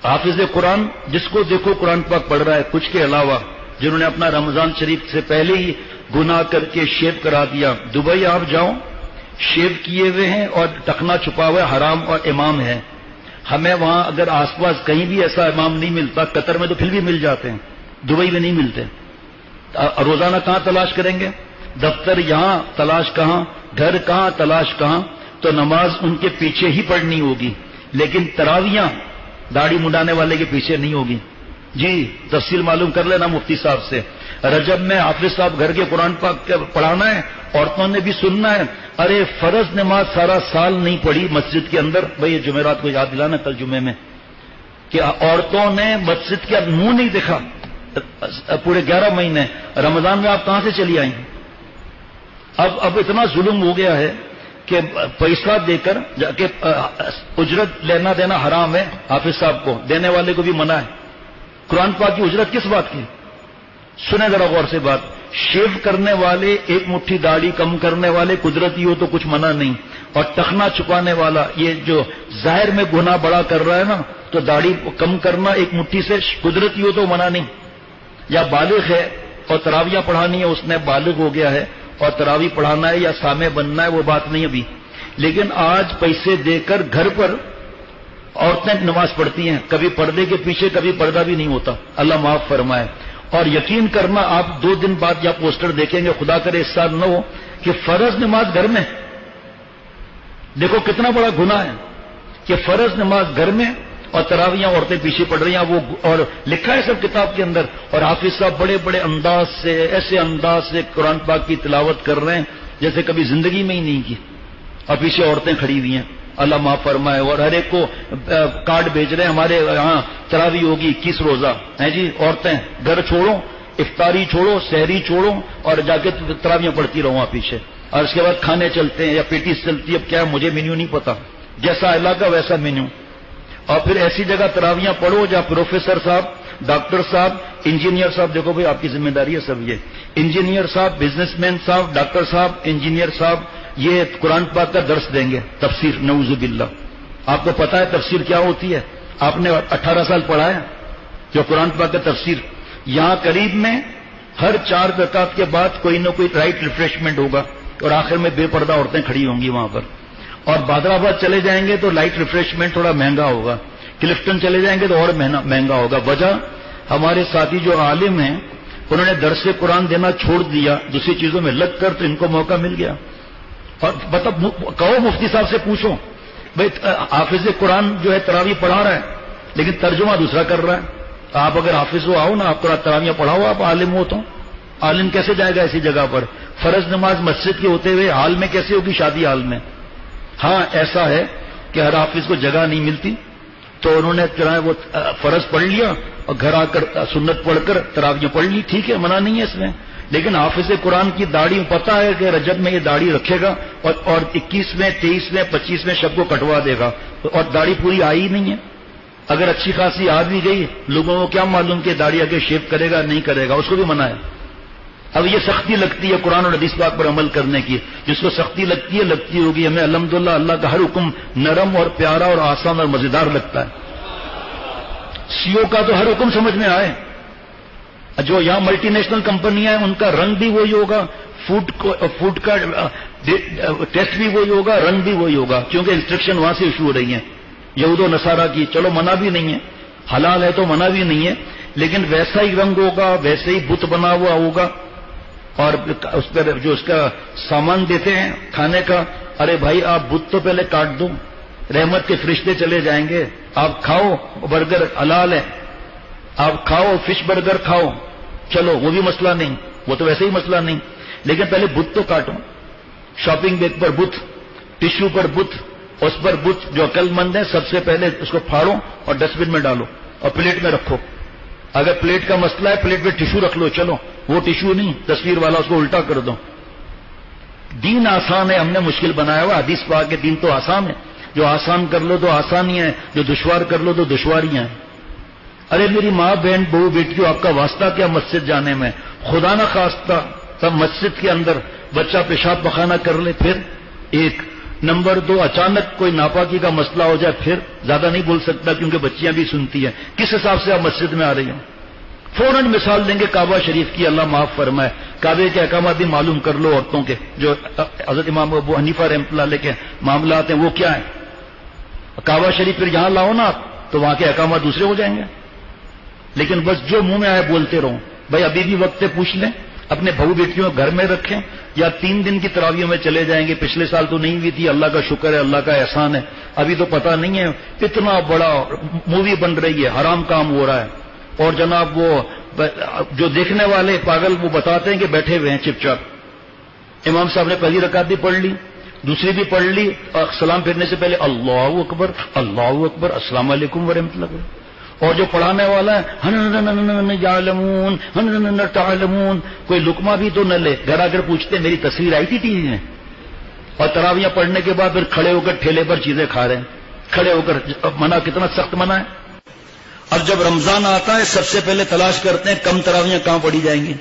حافظ قرآن جس کو دیکھو قرآن پاک پڑھ رہا ہے، کچھ کے علاوہ جنہوں نے اپنا رمضان شریف سے پہلے ہی گناہ کر کے شیو کرا دیا. دبئی آپ جاؤ، شیو کیے ہوئے ہیں اور ٹخنا چھپا ہوا ہے، حرام اور امام ہے. ہمیں وہاں اگر آس پاس کہیں بھی ایسا امام نہیں ملتا، قطر میں تو پھر بھی مل جاتے ہیں، دبئی میں نہیں ملتے. روزانہ کہاں تلاش کریں گے؟ دفتر یہاں، تلاش کہاں؟ گھر کہاں، تلاش کہاں؟ تو نماز ان کے پیچھے ہی پڑھنی ہوگی، لیکن تراویاں داڑھی منڈانے والے کے پیچھے نہیں ہوگی. جی تفصیل معلوم کر لینا مفتی صاحب سے. رجب میں حافظ صاحب گھر کے قرآن پاک پڑھانا ہے، عورتوں نے بھی سننا ہے. ارے فرض نماز سارا سال نہیں پڑھی مسجد کے اندر. بھئی یہ جمعرات کو یاد دلانا کل جمعے میں کہ عورتوں نے مسجد کے منہ نہیں دیکھا پورے 11 مہینے. رمضان میں آپ کہاں سے چلی آئیں؟ اب اتنا ظلم ہو گیا ہے کہ پیسہ دے کر جا کے اجرت لینا دینا حرام ہے. حافظ صاحب کو دینے والے کو بھی منع ہے. قرآن پاک کی اجرت کس بات کی؟ سنیں ذرا غور سے بات. شیو کرنے والے، ایک مٹھی داڑھی کم کرنے والے قدرتی ہو تو کچھ منع نہیں، اور ٹخنا چھپانے والا یہ جو ظاہر میں گناہ بڑا کر رہا ہے نا، تو داڑھی کم کرنا ایک مٹھی سے قدرتی ہو تو منع نہیں. یا بالغ ہے اور تراویح پڑھانی ہے، اس نے بالغ ہو گیا ہے اور تراویح پڑھانا ہے یا سامع بننا ہے، وہ بات نہیں ابھی. لیکن آج پیسے دے کر گھر پر عورتیں نماز پڑھتی ہیں، کبھی پردے کے پیچھے، کبھی پردہ بھی نہیں ہوتا. اللہ معاف فرمائے. اور یقین کرنا آپ 2 دن بعد یا پوسٹر دیکھیں گے، خدا کرے اس سال نہ ہو، کہ فرض نماز گھر میں. دیکھو کتنا بڑا گناہ ہے کہ فرض نماز گھر میں اور تراویاں عورتیں پیچھے پڑھ رہی ہیں. وہ اور لکھا ہے سب کتاب کے اندر. اور حافظ صاحب بڑے بڑے انداز سے، ایسے انداز سے قرآن پاک کی تلاوت کر رہے ہیں جیسے کبھی زندگی میں ہی نہیں کی، اور پیچھے عورتیں کھڑی ہوئی ہیں. اللہ معاف فرمائے. اور ہر ایک کو کارڈ بھیج رہے ہیں، ہمارے یہاں تراویح ہوگی 21 روزہ ہیں جی. عورتیں گھر چھوڑو، افطاری چھوڑو، سحری چھوڑو، اور جا کے تراویاں پڑھتی رہو وہاں پیچھے. اور اس کے بعد کھانے چلتے ہیں یا پیٹیز چلتی ہے. اب کیا مجھے مینیو نہیں پتا، جیسا علاقہ ویسا مینیو. اور پھر ایسی جگہ تراویاں پڑھو جہاں پروفیسر صاحب، ڈاکٹر صاحب، انجینئر صاحب، دیکھو بھائی آپ کی ذمہ داری ہے سب. یہ انجینئر صاحب، بزنس مین صاحب، ڈاکٹر صاحب، انجینئر صاحب یہ قرآن پاک کا درس دیں گے، تفسیر. نعوذ باللہ. آپ کو پتا ہے تفسیر کیا ہوتی ہے؟ آپ نے 18 سال پڑھا ہے جو قرآن پاک کا تفسیر. یہاں قریب میں ہر 4 رکعت کے بعد کوئی نہ کوئی رائٹ ریفریشمنٹ ہوگا، اور آخر میں بے پردہ عورتیں کھڑی ہوں گی وہاں پر. اور بادرآباد چلے جائیں گے تو لائٹ ریفریشمنٹ تھوڑا مہنگا ہوگا. کلفٹن چلے جائیں گے تو اور مہنگا ہوگا. وجہ ہمارے ساتھی جو عالم ہیں انہوں نے درس قرآن دینا چھوڑ دیا، دوسری چیزوں میں لگ کر، تو ان کو موقع مل گیا. اور کہو مفتی صاحب سے پوچھو، بھائی حافظ قرآن جو ہے تراویح پڑھا رہا ہے لیکن ترجمہ دوسرا کر رہا ہے. آپ اگر حافظ ہو آؤ نا، آپ تراویح پڑھاؤ، آپ عالم ہو. تو عالم کیسے جائے گا ایسی جگہ پر؟ فرض نماز مسجد کے ہوتے ہوئے حال میں کیسے ہوگی شادی حال میں؟ ہاں ایسا ہے کہ ہر حافظ کو جگہ نہیں ملتی، تو انہوں نے وہ فرض پڑھ لیا اور گھر آ کر سنت پڑھ کر تراویح پڑھ لی. ٹھیک ہے، منع نہیں ہے اس میں. لیکن حافظ قرآن کی داڑھی پتہ ہے کہ رجب میں یہ داڑھی رکھے گا اور 21 میں، 23 میں، 25 میں شب کو کٹوا دے گا، اور داڑھی پوری آئی ہی نہیں ہے. اگر اچھی خاصی آ بھی گئی، لوگوں کو کیا معلوم کہ داڑھی آگے شیو کرے گا نہیں کرے گا، اس کو بھی منع ہے. اب یہ سختی لگتی ہے قرآن اور حدیث پاک پر عمل کرنے کی. جس کو سختی لگتی ہے لگتی ہوگی. ہمیں الحمدللہ اللہ کا ہر حکم نرم اور پیارا اور آسان اور مزیدار لگتا ہے. سیو کا تو ہر حکم سمجھ میں آئے. جو یہاں ملٹی نیشنل کمپنیاں ہیں ان کا رنگ بھی وہی ہوگا، فوڈ کا ٹیسٹ بھی وہی ہوگا، رنگ بھی وہی ہوگا، کیونکہ انسٹرکشن وہاں سے ایشو ہو رہی ہیں یہود و نصارہ کی. چلو منع بھی نہیں ہے، حلال ہے تو منع بھی نہیں ہے، لیکن ویسا ہی رنگ ہوگا، ویسے ہی بت بنا ہوا ہوگا. اور اس پر جو اس کا سامان دیتے ہیں کھانے کا، ارے بھائی آپ بت تو پہلے کاٹ دو، رحمت کے فرشتے چلے جائیں گے. آپ کھاؤ، برگر حلال ہے، آپ کھاؤ، فش برگر کھاؤ، چلو وہ بھی مسئلہ نہیں، وہ تو ویسے ہی مسئلہ نہیں، لیکن پہلے بت تو کاٹو. شاپنگ بیگ پر بت، ٹشو پر بت، اس پر بت. جو عقل مند ہے سب سے پہلے اس کو پھاڑو اور ڈسٹ بن میں ڈالو اور پلیٹ میں رکھو. اگر پلیٹ کا مسئلہ ہے پلیٹ میں ٹشو رکھ لو، چلو وہ ٹشو نہیں تصویر والا، اس کو الٹا کر دو. دین آسان ہے، ہم نے مشکل بنایا ہوا. حدیث پاک کے دین تو آسان ہے، جو آسان کر لو تو آسانی ہے، جو دشوار کر لو تو دشواریاں ہیں. ارے میری ماں بہن بہو بیٹیوں، آپ کا واسطہ کیا مسجد جانے میں؟ خدا نہ خواستہ تب مسجد کے اندر بچہ پیشاب پخانہ کر لے، پھر ایک نمبر 2 اچانک کوئی ناپاکی کا مسئلہ ہو جائے پھر زیادہ نہیں بول سکتا کیونکہ بچیاں بھی سنتی ہیں. کس حساب سے آپ مسجد میں آ رہی ہوں؟ فوراً مثال دیں گے کعبہ شریف کی، اللہ معاف فرمائے. کعبے کے احکامات بھی معلوم کر لو عورتوں کے، جو حضرت امام ابو حنیفہ رحمۃ اللہ علیہ کے معاملات ہیں وہ کیا ہیں. کعبہ شریف پھر یہاں لاؤ نا تو وہاں کے احکامات دوسرے ہو جائیں گے. لیکن بس جو منہ میں آئے بولتے رہو. بھائی ابھی بھی وقت ہے، پوچھ لیں اپنے بہو بیٹیوں گھر میں رکھیں یا 3 دن کی تراویحوں میں چلے جائیں گے. پچھلے سال تو نہیں ہوئی تھی، اللہ کا شکر ہے، اللہ کا احسان ہے. ابھی تو پتہ نہیں ہے، اتنا بڑا مووی بن رہی ہے، حرام کام ہو رہا ہے. اور جناب وہ جو دیکھنے والے پاگل وہ بتاتے ہیں کہ بیٹھے ہوئے ہیں چپ چاپ. امام صاحب نے پہلی رکعت بھی پڑھ لی، دوسری بھی پڑھ لی، اور سلام پھیرنے سے پہلے اللہ اکبر اللہ اکبر السلام علیکم ورحمۃ اللہ. اور جو پڑھانے والا ہے یعلمون تعلمون، کوئی لقمہ بھی تو نہ لے. گھر آ کر پوچھتے میری تصویر آئی تھی ٹی وی میں، اور تراویحیں پڑھنے کے بعد پھر کھڑے ہو کر ٹھیلے پر چیزیں کھا رہے ہیں. کھڑے ہو کر منع کتنا سخت منع ہے. اب جب رمضان آتا ہے سب سے پہلے تلاش کرتے ہیں کم تراویحیں کہاں پڑھی جائیں گی.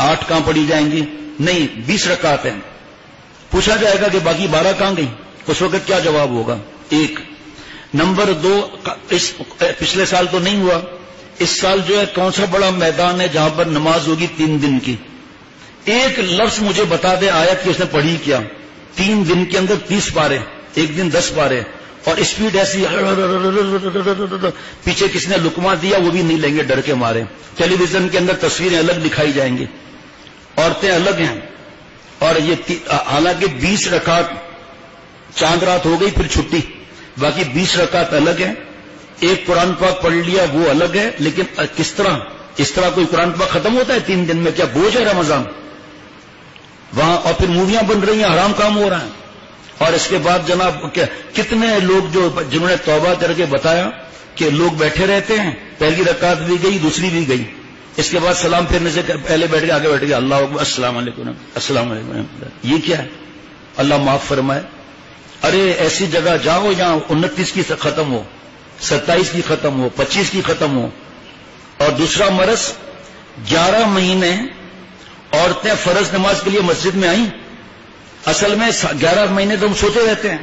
8 کہاں پڑھی جائیں گی؟ نہیں 20 رکعت ہیں. پوچھا جائے گا کہ باقی 12 کہاں گئی؟ اس وقت کیا جواب ہوگا؟ 1. نمبر 2 پچھلے سال تو نہیں ہوا، اس سال جو ہے کون سا بڑا میدان ہے جہاں پر نماز ہوگی 3 دن کی؟ ایک لفظ مجھے بتا دے آیت کی اس نے پڑھی کیا. 3 دن کے اندر 30 پارے، ایک دن 10 پارے، اور اسپیڈ ایسی پیچھے کس نے لقمہ دیا وہ بھی نہیں لیں گے ڈر کے مارے. ٹیلی ویژن کے اندر تصویریں الگ دکھائی جائیں گی، عورتیں الگ ہیں. اور یہ حالانکہ 20 رکعت چاند رات ہو گئی پھر چھٹی، باقی 20 رکعت الگ ہے. ایک قرآن پاک پڑھ لیا وہ الگ ہے. لیکن کس طرح؟ اس طرح کوئی قرآن پاک ختم ہوتا ہے 3 دن میں؟ کیا بوجھ ہے رمضان وہاں؟ اور پھر موویاں بن رہی ہیں، حرام کام ہو رہا ہے. اور اس کے بعد جناب کتنے لوگ جنہوں نے توبہ کر کے بتایا کہ لوگ بیٹھے رہتے ہیں، پہلی رکعت بھی گئی دوسری بھی گئی، اس کے بعد سلام پھیرنے سے پہلے بیٹھ کے آگے بیٹھ گئے اللہ اکبر السلام علیکم السلام علیکم. یہ کیا ہے؟ اللہ معاف فرمائے. ارے ایسی جگہ جاؤ جہاں 29 کی ختم ہو، 27 کی ختم ہو، 25 کی ختم ہو. اور دوسرا مرض 11 مہینے عورتیں فرض نماز کے لیے مسجد میں آئیں. اصل میں 11 مہینے تو ہم سوتے رہتے ہیں،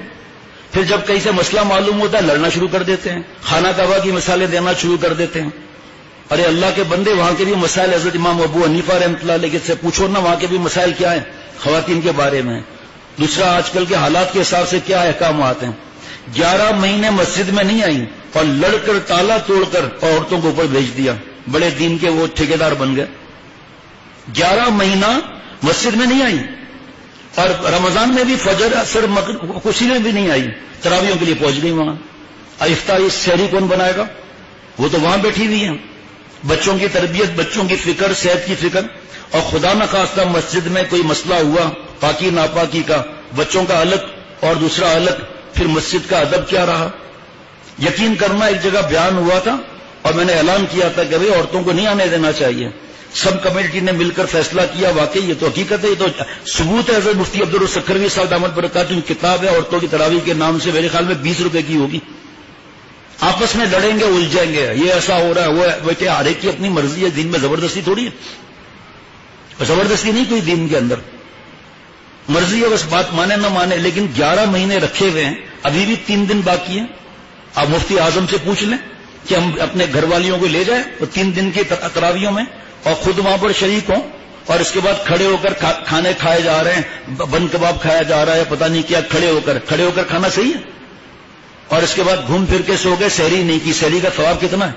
پھر جب کہیں سے مسئلہ معلوم ہوتا ہے لڑنا شروع کر دیتے ہیں، خانہ کعبہ کی مثالیں دینا شروع کر دیتے ہیں. ارے اللہ کے بندے وہاں کے بھی مسائل حضرت امام ابو حنیفہ رحمۃ اللہ علیہ سے پوچھو نا، وہاں کے بھی مسائل کیا ہیں خواتین کے بارے میں. دوسرا آج کل کے حالات کے حساب سے کیا احکامات ہیں. 11 مہینے مسجد میں نہیں آئی اور لڑ کر تالا توڑ کر عورتوں کو اوپر بھیج دیا. بڑے دین کے وہ ٹھیکیدار بن گئے. 11 مہینہ مسجد میں نہیں آئی، اور رمضان میں بھی فجر اثر کسی میں بھی نہیں آئی، تراویحوں کے لیے پہنچ گئی وہاں. افطاری سحری کون بنائے گا؟ وہ تو وہاں بیٹھی ہوئی ہیں. بچوں کی تربیت، بچوں کی فکر، صحت کی فکر. اور خدا نخواستہ مسجد میں کوئی مسئلہ ہوا پاکی ناپاکی کا، بچوں کا الگ اور دوسرا الگ، پھر مسجد کا ادب کیا رہا؟ یقین کرنا ایک جگہ بیان ہوا تھا اور میں نے اعلان کیا تھا کہ بھئی عورتوں کو نہیں آنے دینا چاہیے. سب کمیٹی نے مل کر فیصلہ کیا. واقعی یہ تو حقیقت ہے، یہ تو ثبوت ہے. حضرت مفتی عبدالسکروی صاحب دامت برکاتہ کی کتاب ہے عورتوں کی تراویح کے نام سے، میرے خیال میں 20 روپے کی ہوگی. آپس میں لڑیں گے الجھیں گے، یہ ایسا ہو رہا ہے وہ کیا، ہر ایک کی اپنی مرضی ہے. دین میں زبردستی تھوڑی ہے، زبردستی نہیں کوئی دین کے اندر، مرضی ہے بس بات مانے نہ مانے. لیکن 11 مہینے رکھے ہوئے ہیں، ابھی بھی 3 دن باقی ہیں. آپ مفتی اعظم سے پوچھ لیں کہ ہم اپنے گھر والیوں کو لے جائیں وہ 3 دن کی تراویحوں میں اور خود وہاں پر شریک ہوں، اور اس کے بعد کھڑے ہو کر کھانے کھائے جا رہے ہیں، بند کباب کھایا جا رہا ہے، پتہ نہیں کیا، کھڑے ہو کر کھانا صحیح ہے. اور اس کے بعد گھوم پھر کے سو گئے، سحری نہیں کی. سحری کا ثواب کتنا ہے؟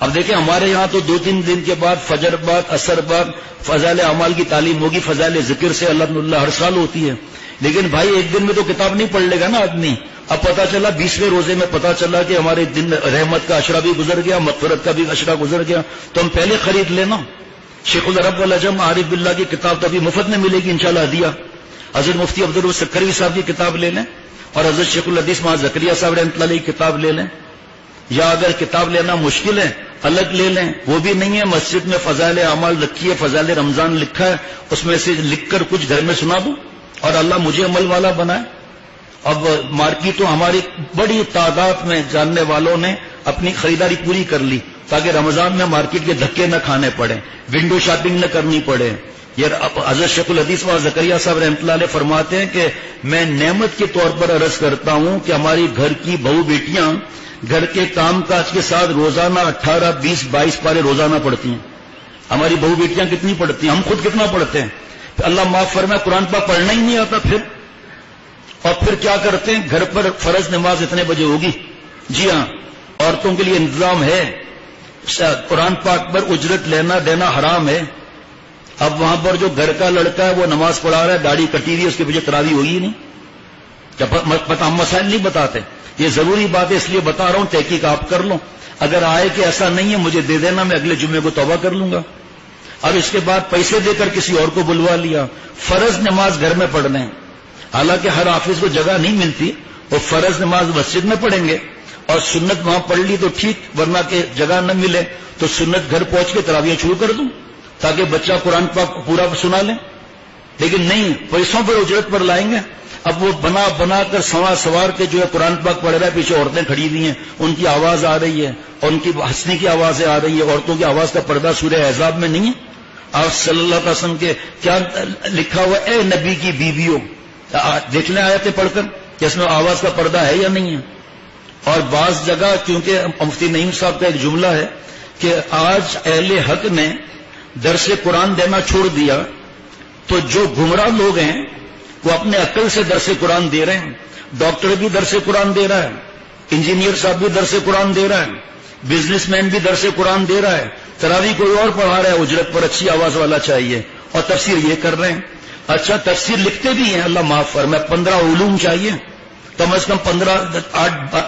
اب دیکھیں ہمارے یہاں تو 2-3 دن کے بعد فجر بعد اثر بعد فضائل اعمال کی تعلیم ہوگی، فضائل ذکر سے اللہ ہر سال ہوتی ہے. لیکن بھائی ایک دن میں تو کتاب نہیں پڑھ لے گا نا آدمی. اب پتا چلا 20ویں روزے میں پتا چلا کہ ہمارے دن رحمت کا عشرہ بھی گزر گیا، مغفرت کا بھی عشرہ گزر گیا، تو ہم پہلے خرید لینا. شیخ العرب والعجم عارف باللہ کی کتاب تو ابھی مفت میں ملے گی انشاءاللہ ہدیہ. حضرت مفتی عبدالسکروی صاحب کی کتاب لے لیں، اور حضرت شیخ الحدیث محمد زکریا صاحب رحمۃ اللہ علیہ کی کتاب لے لیں. یا اگر کتاب لینا مشکل ہے الگ لے لیں، وہ بھی نہیں ہے. مسجد میں فضائل اعمال رکھی ہے، فضائل رمضان لکھا ہے، اس میں سے لکھ کر کچھ گھر میں سنا دوں اور اللہ مجھے عمل والا بنائے. اب مارکیٹوں ہماری بڑی تعداد میں جاننے والوں نے اپنی خریداری پوری کر لی تاکہ رمضان میں مارکیٹ کے دھکے نہ کھانے پڑے، ونڈو شاپنگ نہ کرنی پڑے، یہ حضرت شیخ الحدیث و زکریا صاحب رحمۃ اللہ علیہ فرماتے ہیں کہ میں نعمت کے طور پر عرض کرتا ہوں کہ ہماری گھر کی بہو بیٹیاں گھر کے کام کاج کے ساتھ روزانہ 18, 20, 22 پارے روزانہ پڑھتی ہیں. ہماری بہو بیٹیاں کتنی پڑھتی ہیں, ہم خود کتنا پڑھتے ہیں. اللہ معاف فرمائے قرآن پاک پڑھنا ہی نہیں آتا پھر کیا کرتے ہیں, گھر پر فرض نماز اتنے بجے ہوگی. جی ہاں, عورتوں کے لیے انتظام ہے, قرآن پاک پر اجرت لینا دینا حرام ہے. اب وہاں پر جو گھر کا لڑکا ہے وہ نماز پڑھا رہا ہے, داڑھی کٹی ہوئی ہے, اس کے پیچھے تراویح ہوگی نہیں. ہم مسائل نہیں بتاتے, یہ ضروری بات ہے اس لیے بتا رہا ہوں, تحقیق آپ کر لو. اگر آئے کہ ایسا نہیں ہے مجھے دے دینا, میں اگلے جمعے کو توبہ کر لوں گا. اب اس کے بعد پیسے دے کر کسی اور کو بلوا لیا, فرض نماز گھر میں پڑھ لیں. حالانکہ ہر حافظ کو جگہ نہیں ملتی, وہ فرض نماز مسجد میں پڑھیں گے اور سنت وہاں پڑھ لی تو ٹھیک, ورنہ کہ جگہ نہ ملے تو سنت گھر پہنچ کے تراویح شروع کر دوں تاکہ بچہ قرآن پاک پورا سنا لیں. لیکن نہیں, پیسوں پر اجرت پر لائیں گے. اب وہ بنا کر سوار کے جو ہے قرآن پاک پڑھ رہا ہے, پیچھے عورتیں کھڑی ہوئی ہیں, ان کی آواز آ رہی ہے اور ان کی ہنسنے کی آوازیں آ رہی ہے. عورتوں کی آواز کا پردہ سورہ احزاب میں نہیں ہے. آپ صلی اللہ علیہ وسلم کے کیا لکھا ہوا, اے نبی کی بیویوں, دیکھ لیں آیتیں پڑھ کر کہ اس میں آواز کا پردہ ہے یا نہیں ہے. اور بعض جگہ کیونکہ مفتی نعیم صاحب کا ایک جملہ ہے کہ آج اہل حق نے درس قرآن دینا چھوڑ دیا, تو جو گمراہ لوگ ہیں وہ اپنے عقل سے درس قرآن دے رہے ہیں. ڈاکٹر بھی درس قرآن دے رہا ہے, انجینئر صاحب بھی درس قرآن دے رہا ہے, بزنس مین بھی درس قرآن دے رہا ہے, تراویح کوئی اور پڑھا رہا ہے, اجرت پر اچھی آواز والا چاہیے, اور تفسیر یہ کر رہے ہیں. اچھا تفسیر لکھتے بھی ہیں, اللہ معاف فرمائے, 15 علوم چاہیے, کم از کم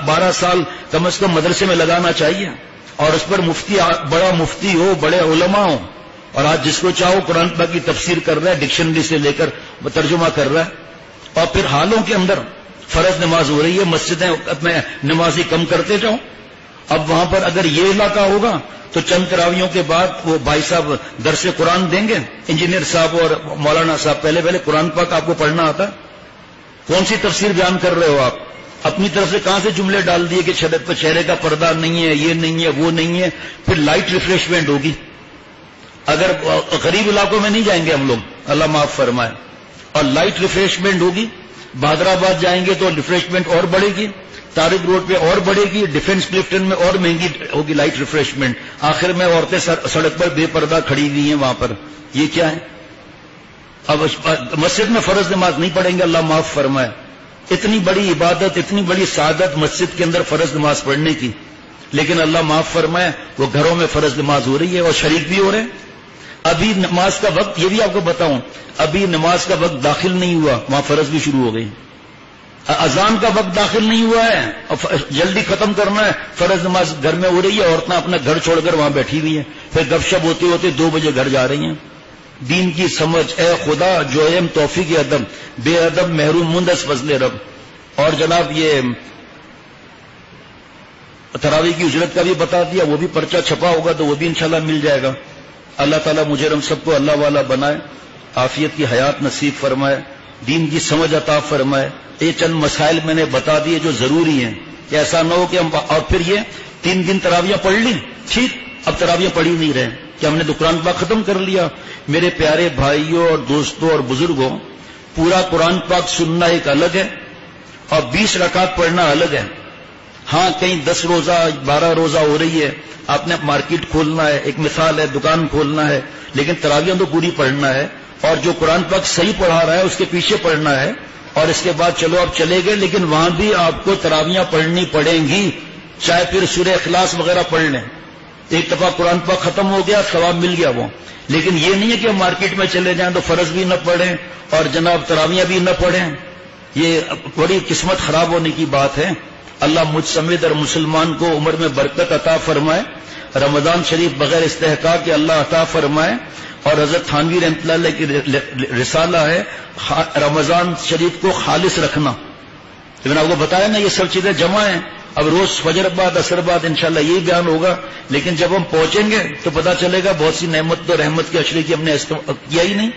12 سال کم از کم مدرسے میں لگانا چاہیے, اور اس پر مفتی, بڑا مفتی ہو, بڑے علماء ہو, اور آج جس کو چاہو قرآن پاک کی تفسیر کر رہا ہے, ڈکشنری سے لے کر ترجمہ کر رہا ہے. اور پھر حالوں کے اندر فرض نماز ہو رہی ہے, مسجدیں میں نمازی کم کرتے جاؤں. اب وہاں پر اگر یہ علاقہ ہوگا تو چند تراویحوں کے بعد وہ بھائی صاحب درس قرآن دیں گے, انجینئر صاحب اور مولانا صاحب. پہلے قرآن پاک آپ کو پڑھنا آتا, کون سی تفسیر بیان کر رہے ہو آپ؟ اپنی طرف سے کہاں سے جملے ڈال دیے کہ چہرے کا پردہ نہیں ہے, یہ نہیں ہے, وہ نہیں ہے. پھر لائٹ ریفریشمنٹ ہوگی. اگر غریب علاقوں میں نہیں جائیں گے ہم لوگ, اللہ معاف فرمائے, اور لائٹ ریفریشمنٹ ہوگی. بہادرآباد جائیں گے تو ریفریشمنٹ اور بڑھے گی, طارق روڈ پہ اور بڑھے گی, ڈیفنس کلفٹن میں اور مہنگی ہوگی لائٹ ریفریشمنٹ. آخر میں عورتیں سڑک پر بے پردہ کھڑی ہوئی ہیں وہاں پر. یہ کیا ہے؟ اب مسجد میں فرض نماز نہیں پڑھیں گے, اللہ معاف فرمائے. اتنی بڑی عبادت, اتنی بڑی سعادت مسجد کے اندر فرض نماز پڑھنے کی, لیکن اللہ معاف فرمائے وہ گھروں میں فرض نماز ہو رہی ہے اور شریک بھی ہو رہے ہیں. ابھی نماز کا وقت, یہ بھی آپ کو بتاؤں, ابھی نماز کا وقت داخل نہیں ہوا, وہاں فرض بھی شروع ہو گئی. اذان کا وقت داخل نہیں ہوا ہے اور جلدی ختم کرنا ہے, فرض نماز گھر میں ہو رہی ہے, عورتیں اپنا گھر چھوڑ کر وہاں بیٹھی ہوئی ہیں, پھر گپ شپ ہوتے ہوتے 2 بجے گھر جا رہی ہیں. دین کی سمجھ, اے خدا جو ایم توفیق ادب, بے ادب محروم مندس فضل رب. اور جناب یہ تراویح کی اجرت کا بھی بتا دیا, وہ بھی پرچہ چھپا ہوگا تو وہ بھی انشاءاللہ مل جائے گا. اللہ تعالیٰ مجھے ہم سب کو اللہ والا بنائے, عافیت کی حیات نصیب فرمائے, دین کی سمجھ عطا فرمائے. یہ چند مسائل میں نے بتا دیے جو ضروری ہیں, کہ ایسا نہ ہو کہ ہم, اور پھر یہ 3 دن تراویح پڑھ لی, ٹھیک, اب تراویح پڑھی نہیں رہے کہ ہم نے تو قرآن پاک ختم کر لیا. میرے پیارے بھائیوں اور دوستوں اور بزرگوں, پورا قرآن پاک سننا ایک الگ ہے اور 20 رکعت پڑھنا الگ ہے. ہاں کہیں 10 روزہ 12 روزہ ہو رہی ہے, آپ نے مارکیٹ کھولنا ہے, ایک مثال ہے, دکان کھولنا ہے, لیکن تراویح تو پوری پڑھنا ہے. اور جو قرآن پاک صحیح پڑھا رہا ہے اس کے پیچھے پڑھنا ہے, اور اس کے بعد چلو اب چلے گئے, لیکن وہاں بھی آپ کو تراویحاں پڑھنی پڑیں گی, چاہے پھر سورہ اخلاص وغیرہ پڑھ لیں. ایک دفعہ قرآن پاک ختم ہو گیا, ثواب مل گیا وہ. لیکن یہ نہیں ہے کہ مارکیٹ میں چلے جائیں تو فرض بھی نہ پڑھیں اور جناب تراویحاں بھی نہ پڑھیں. یہ بڑی قسمت خراب ہونے کی بات ہے. اللہ مجھ سمیت اور مسلمان کو عمر میں برکت عطا فرمائے, رمضان شریف بغیر استحقاق کے اللہ عطا فرمائے. اور حضرت تھانوی رحمۃ اللہ علیہ کی رسالہ ہے رمضان شریف کو خالص رکھنا. لیکن آپ کو بتایا نا یہ سب چیزیں جمع ہیں. اب روز فجر بعد اثر بعد انشاءاللہ یہی بیان ہوگا, لیکن جب ہم پہنچیں گے تو پتہ چلے گا بہت سی نعمت اور رحمت کے اشرے کی ہم نے کیا ہی نہیں,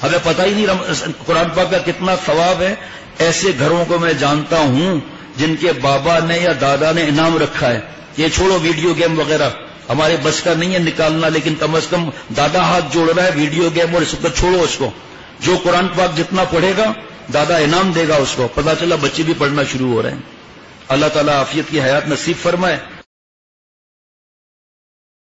ہمیں پتہ ہی نہیں قرآن پاک کا کتنا ثواب ہے. ایسے گھروں کو میں جانتا ہوں جن کے بابا نے یا دادا نے انعام رکھا ہے. یہ چھوڑو ویڈیو گیم وغیرہ, ہمارے بس کا نہیں ہے نکالنا، لیکن کم از کم دادا ہاتھ جوڑ رہا ہے ویڈیو گیم اور اس کو چھوڑو اس کو. جو قرآن پاک جتنا پڑھے گا دادا انعام دے گا اس کو. پتہ چلا بچے بھی پڑھنا شروع ہو رہے ہیں. اللہ تعالیٰ عافیت کی حیات نصیب فرمائے.